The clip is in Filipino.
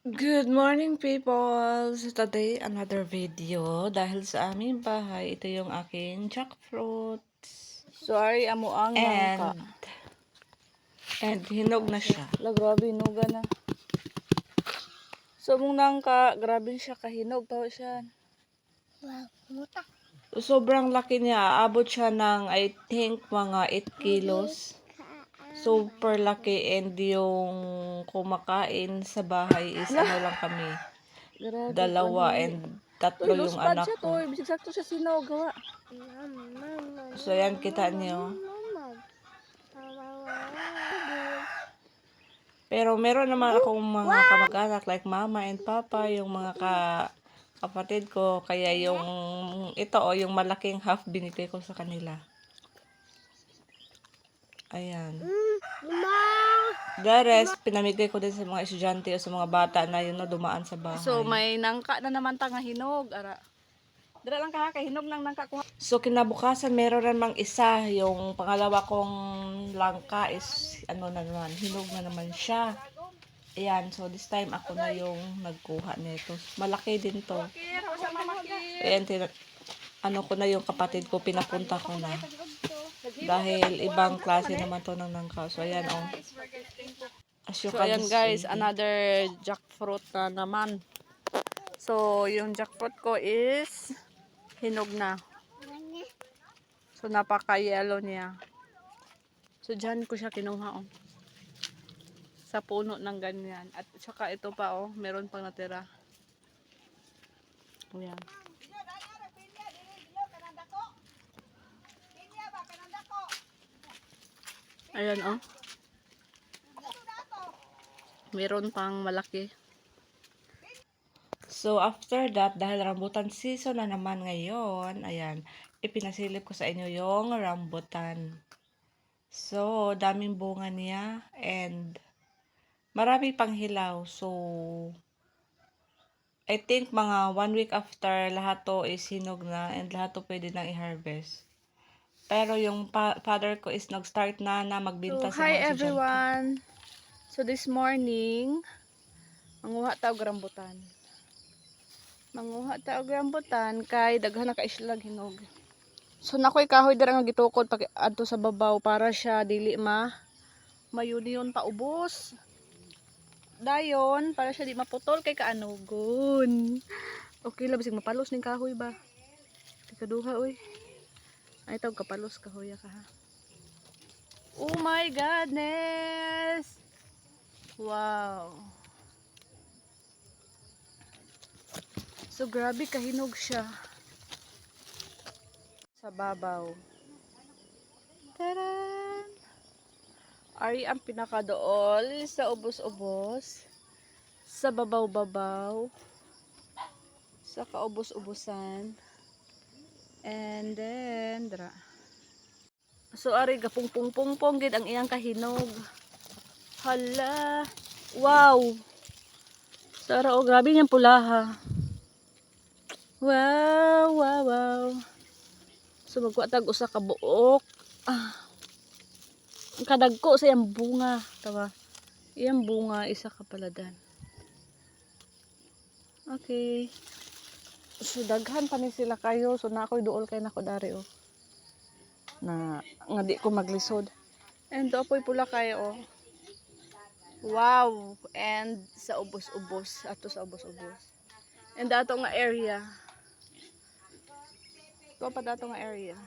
Good morning, people! So today, another video. Dahil sa aming bahay, ito yung aking jackfruits. Sorry, amo ang nangka. And hinog na siya. Grabe, hinuga na. So, mong nangka, grabe siya, kahinog pa siya. So, sobrang laki niya. Aabot siya ng, I think, mga 8 kilos. Super laki. And yung kumakain sa bahay is ano lang kami. Grabe, Dalawa and tatlo yung anak siya, ko. Bisig sakto siya sinog, gawa. So, yan kita niyo. Pero meron naman akong mga kamag-anak like mama and papa, yung mga kapatid ko. Kaya yung ito yung malaking half binigay ko sa kanila. Ayan. The rest, pinamigay ko din sa mga estudyante o sa mga bata na yun na dumaan sa bahay. So, may nangka na naman tanga hinog. Ara. Dira lang ka, kahinog ng nangka ko. So, kinabukasan, meron namang isa. Yung pangalawa kong langka is, ano na naman, hinog na naman siya. Ayan, so this time ako na yung nagkuha nito. Malaki din to. Ayan, ano ko na yung kapatid ko, pinapunta ko na. Dahil ibang klase naman to ng nangka. So, ayan, oh. As you So, can ayan guys, see. another jackfruit na naman. So, yung jackfruit ko is hinog na. So, napaka-yellow niya. So, dyan ko siya kinuha, oh. Sa puno ng ganyan. At saka ito pa, oh, meron pang natira. Ayan. Ayan, oh. Meron pang malaki. So, after that, dahil rambutan season na naman ngayon, ayan, ipinasilip ko sa inyo yung rambutan. So, daming bunga niya and marami pang hilaw. So, I think mga 1 week after, lahat to is hinog na and lahat to pwede nang i-harvest. Pero yung father ko is nag-start na magbenta sa Hi mga estudyante. everyone! So, this morning, manguha tao rambutan. Manguha tao rambutan kay daghan na ka-islag hinog. So, nakoy kahoy dira nga gitukod pag adto sa babaw para siya dili mayuniyon paubos. Dayon, para siya di maputol kay kaanugon. Okay lang, bisig mapalos ning kahoy ba? Tikaduha, uy. Ay, tawag kapalos kahoy ka ha. Oh my goodness! Wow! So, grabe kahinog siya. Sa babaw. Taran! Ari ang pinakadool sa ubos-ubos. Sa babaw-babaw. Sa kaubos-ubusan. And then, dra. So, ari gapung-pung-pung-pung gid ang iyang kahinog. Hala! Wow! Sara, oh, grabe niyang pulaha. Wow, wow, wow. So, magkuha tag usa ka buok. Ang kadagko sa iyang bunga. Tawa. Iyang bunga, isa ka paladan. Okay. So, daghan pa ni sila kayo. So, na ako'y duol kay nako dari, oh. Na, nga di ko maglisod. And, dopoy pula kayo, oh. Wow! And, sa ubos-ubos. Ato sa ubos-ubos. And, dato nga area. Ito pa dato nga area.